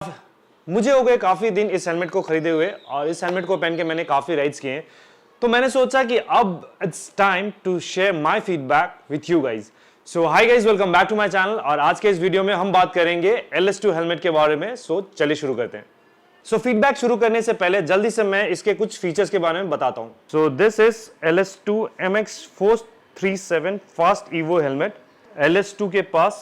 मुझे हो गए काफ़ी दिन इस हेलमेट को खरीदे हुए और इस हेलमेट को पहन के मैंने काफ़ी राइड्स किए हैं। तो मैंने सोचा कि अब it's time to share my feedback with you guys. So hi guys, welcome back to my channel. और आज के इस वीडियो में हम बात करेंगे LS2 हेलमेट के बारे में। सो चलिए शुरू करते हैं। सो फीडबैक शुरू करने से पहले जल्दी से मैं इसके कुछ फीचर्स के बारे में बताता हूँ। सो this is LS2 MX437 fast evo helmet. LS2 के पास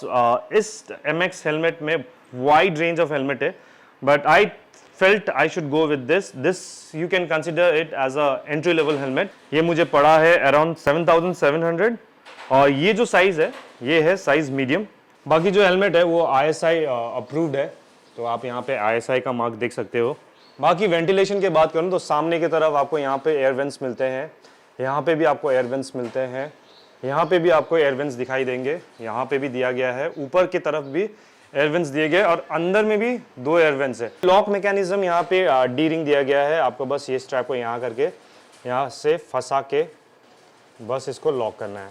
इस MX हेलमेट में वाइड रेंज ऑफ हेलमेट है, but I felt I should go with this. This you can consider it as a entry level helmet. ये मुझे पड़ा है around 7,700 और ये जो साइज है ये है साइज मीडियम। बाकी जो हेलमेट है वो ISI अप्रूव्ड है, तो आप यहाँ पे ISI का मार्क देख सकते हो। बाकी वेंटिलेशन की बात करूँ तो सामने की तरफ आपको यहाँ पे एयर वेंट्स मिलते हैं, यहाँ पे भी आपको एयर वेंट्स मिलते हैं, यहाँ पे भी आपको एयर वेंट्स दिखाई देंगे, यहाँ पे भी दिया गया है, ऊपर की तरफ भी एयर वेंट्स दिए गए और अंदर में भी 2 एयर वेंट्स है। लॉक मैकेनिज्म यहाँ पे डी रिंग दिया गया है, आपको बस ये स्ट्रैप को यहाँ करके यहाँ से फंसा के बस इसको लॉक करना है।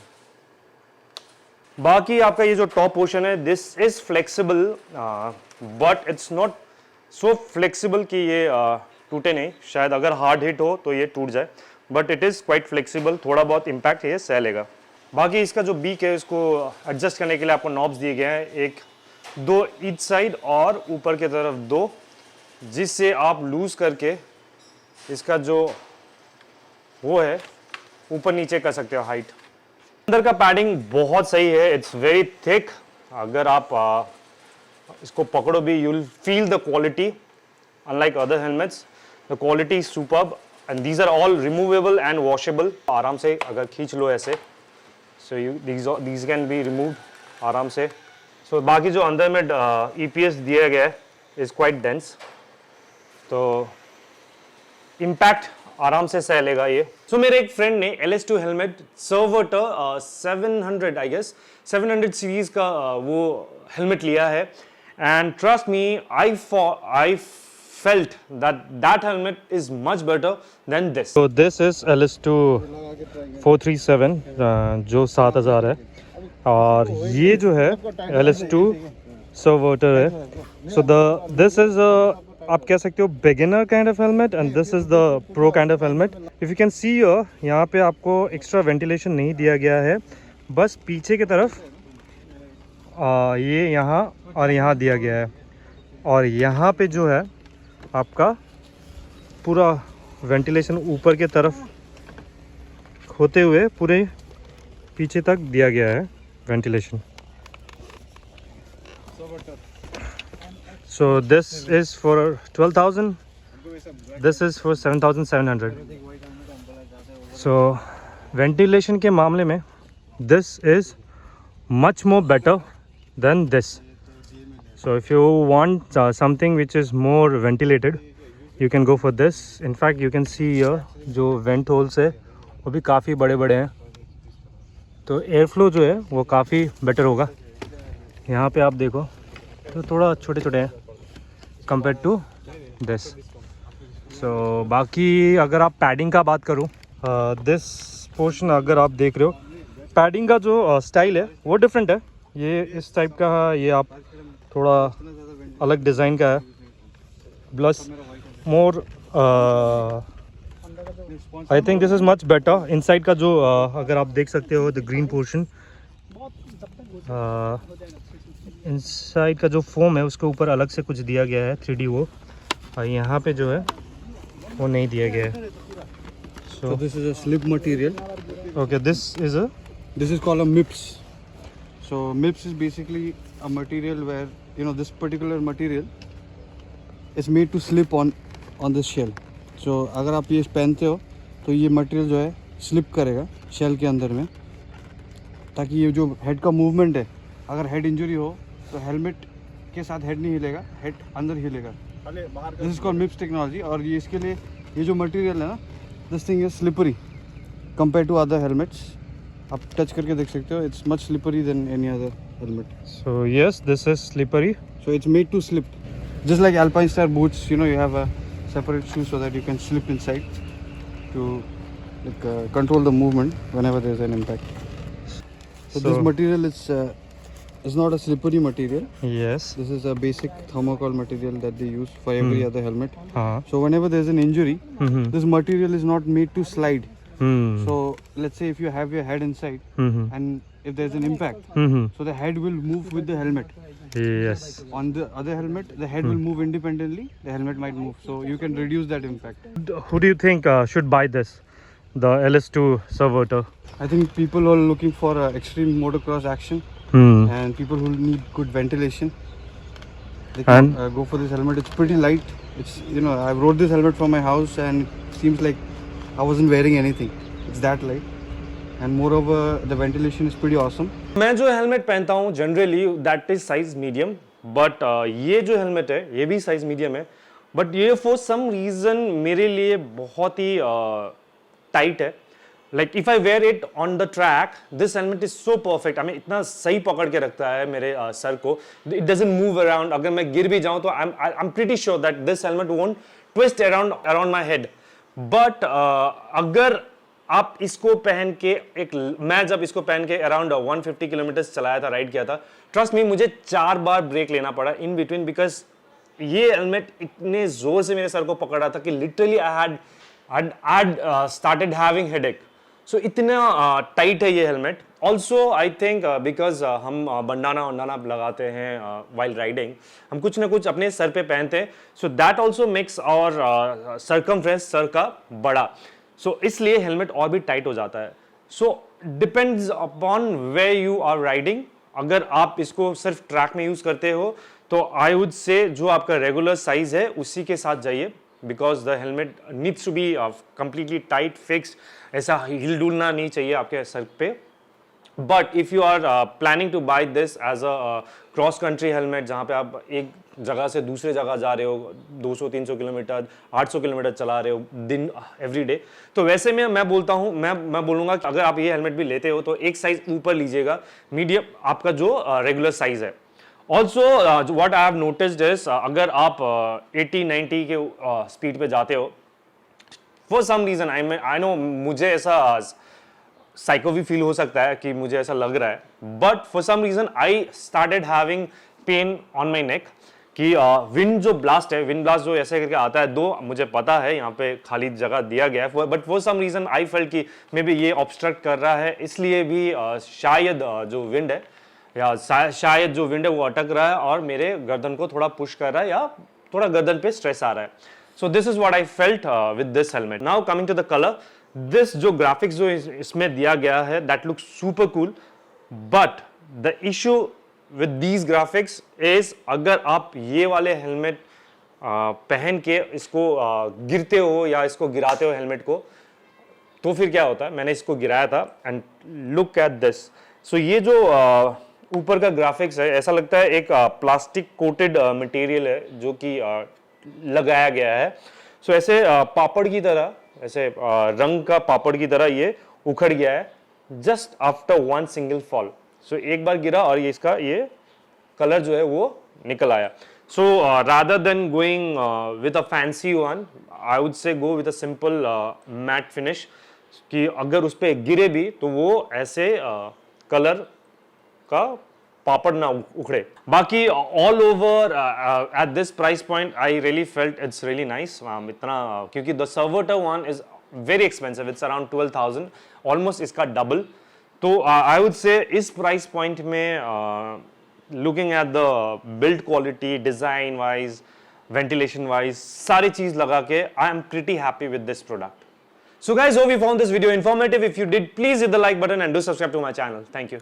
बाकी आपका ये जो टॉप पोर्शन है this is flexible, but it's not so flexible कि ये टूटे नहीं। शायद अगर हार्ड हिट हो तो ये टूट जाए, but it is quite flexible, थोड़ा बहुत इम्पैक्ट ये सह लेगा। बाकी इसका जो बीक है इसको एडजस्ट करने के लिए आपको नॉब्स दिए गए हैं, एक 2 ईच साइड और ऊपर की तरफ 2, जिससे आप लूज करके इसका जो वो है ऊपर नीचे कर सकते हो हाइट। अंदर का पैडिंग बहुत सही है, इट्स वेरी थिक। अगर आप इसको पकड़ो भी you will feel the quality, unlike other helmets the quality is superb and these are all removable and washable. आराम से अगर खींच लो ऐसे, so you these can be removed आराम से। सो बाकी जो अंदर में EPS दिया गया है इज़ क्वाइट डेंस, तो इम्पैक्ट आराम से सह लेगा ये। सो मेरे एक फ्रेंड ने LS2 helmet Subverter 700 I guess 700 series का वो हेलमेट लिया है, and trust me I felt that helmet is much better than this. So this is LS2 437 जो 7,000 है, और ये जो है LS2 सर्वर्टर है। सो दिस इज आप कह सकते हो beginner kind of helmet and this is the pro kind of helmet. If you can see यहाँ पे आपको एक्स्ट्रा वेंटिलेशन नहीं दिया गया है, बस पीछे की तरफ ये यहाँ और यहाँ दिया गया है, और यहाँ पे जो है आपका पूरा वेंटिलेशन ऊपर की तरफ होते हुए पूरे पीछे तक दिया गया है ventilation. So this is for 12,000, this is for 7,700. So ventilation के मामले में this is much more better than this. So if you want something which is more ventilated, you can go for this. In fact you can see here जो vent holes है वो भी काफ़ी बड़े बड़े हैं, तो एयर फ्लो जो है वो काफ़ी बेटर होगा। यहाँ पे आप देखो तो थोड़ा छोटे छोटे हैं कंपेयर टू दिस। सो बाकी अगर आप पैडिंग का बात करूँ, दिस पोर्शन अगर आप देख रहे हो पैडिंग का जो स्टाइल है वो डिफरेंट है, ये इस टाइप का है, ये आप थोड़ा अलग डिज़ाइन का है, plus more I think this is much better. Inside का जो अगर आप देख सकते हो द ग्रीन पोर्शन, इनसाइड का जो फोम है उसके ऊपर अलग से कुछ दिया गया है 3D वो, और यहाँ पे जो है वो नहीं दिया गया है। So this is a slip material. Okay, this is called a MIPS. So MIPS is basically a material where this particular material is made to slip on this shell. So अगर आप ये पहनते हो तो ये मटेरियल जो है slip करेगा शेल के अंदर में, ताकि ये जो हेड का मूवमेंट है, अगर हेड इंजरी हो तो हेलमेट के साथ हेड नहीं हिलेगा, हेड अंदर हिलेगा। This is called MIPS technology. और ये इसके लिए ये जो मटेरियल है ना, this thing is slippery compare to other helmets. आप टच करके देख सकते हो, it's much slippery than any other helmet. So yes, this is slippery. So it's made to slip, just like Alpine Star boots. You have a separate shoe so that you can slip inside to control the movement whenever there is an impact. So this material is it's not a slippery material. Yes. This is a basic thermocol material that they use for every other helmet. हाँ. So whenever there's an injury, this material is not made to slide. Hmm. So let's say if you have your head inside and if there's an impact, so the head will move with the helmet. Yes. On the other helmet, the head will move independently. The helmet might move, so you can reduce that impact. Who do you think should buy this? The LS2 Servotor. I think people are looking for extreme motocross action and people who need good ventilation. They can go for this helmet. It's pretty light. It's I rode this helmet from my house and it seems like I wasn't wearing anything. It's that light. And moreover, the ventilation is pretty awesome. मैं जो helmet पहनता हूँ generally that is size medium, but ये जो helmet है ये भी size medium है, बट ये फॉर सम रीज़न मेरे लिए बहुत ही टाइट है. Like if I wear it on the track, this helmet is so perfect. हमें इतना सही पकड़ के रखता है मेरे सर को. It doesn't move around. अगर मैं गिर भी जाऊँ तो आई am pretty sure that this helmet won't twist around my head. But अगर आप इसको पहन के मैं जब इसको पहन के अराउंड 150 किलोमीटर चलाया था, राइड किया था, ट्रस्ट मी मुझे 4 बार ब्रेक लेना पड़ा इन बिटवीन, बिकॉज ये हेलमेट इतने जोर से मेरे सर को पकड़ रहा था कि literally I had started having headache. So इतना टाइट है ये helmet. Also I think because हम बंडाना लगाते हैं वाइल राइडिंग, हम कुछ ना कुछ अपने सर पे पहनते हैं, so that also makes our circumference सर का बड़ा. सो इसलिए हेलमेट और भी टाइट हो जाता है. So depends upon way you are riding. अगर आप इसको सिर्फ ट्रैक में यूज करते हो तो आई वुड से जो आपका रेगुलर साइज है उसी के साथ जाइए, because the helmet needs to be completely tight fixed. ऐसा हिल डुलना नहीं चाहिए आपके सर पे. But if you are planning to buy this as a cross country helmet, जहाँ पे आप एक जगह से दूसरे जगह जा रहे हो, 200-300 किलोमीटर 800 किलोमीटर चला रहे हो दिन एवरी डे, तो वैसे में मैं बोलता हूँ, मैं बोलूँगा कि अगर आप ये हेलमेट भी लेते हो तो एक साइज ऊपर लीजिएगा, मीडियम आपका जो रेगुलर साइज है. Also what I have noticed is, अगर आप 80-90 के स्पीड पे जाते हो, for some reason I know मुझे ऐसा साइको भी फील हो सकता है कि मुझे ऐसा लग रहा है, but for some reason I started having pain on my neck. कि विंड जो ब्लास्ट है, विंड ब्लास्ट जो ऐसे करके आता है, दो मुझे पता है यहाँ पे खाली जगह दिया गया है, but for some reason I felt कि मे बी ये ऑब्स्ट्रक्ट कर रहा है, इसलिए भी शायद जो विंड है या शायद जो विंड है वो अटक रहा है और मेरे गर्दन को थोड़ा पुश कर रहा है या थोड़ा गर्दन पे स्ट्रेस आ रहा है. So this is what I felt with this helmet. Now coming to the colour, this जो ग्राफिक्स जो इसमें दिया गया है that looks super cool, but the issue with these graphics is, अगर आप ये वाले हेलमेट पहन के इसको गिरते हो या इसको गिराते हो हेलमेट को, तो फिर क्या होता है. मैंने इसको गिराया था एंड लुक एट दिस. सो ये जो ऊपर का ग्राफिक्स है, ऐसा लगता है एक प्लास्टिक कोटेड मटेरियल है जो कि लगाया गया है. सो ऐसे पापड़ की तरह, ऐसे रंग का पापड़ की तरह ये उखड़ गया है just after one single fall. So एक बार गिरा और ये इसका ये कलर जो है वो निकल आया. So rather than going with a fancy one, I would से go with a simple matte finish, कि अगर उस पर गिरे भी तो वो ऐसे कलर का पापड़ ना उखड़े. बाकी all over at this price point I really felt it's really nice. इतना क्योंकि the Subverter one is very expensive, it's around 12,000, almost इसका डबल. तो आई वुड से इस प्राइस पॉइंट में looking at the build quality, design wise, ventilation wise, सारी चीज लगा के I am pretty happy with this product. So guys, hope you found this video informative. If you did, please hit the like button and do subscribe to my channel. Thank you.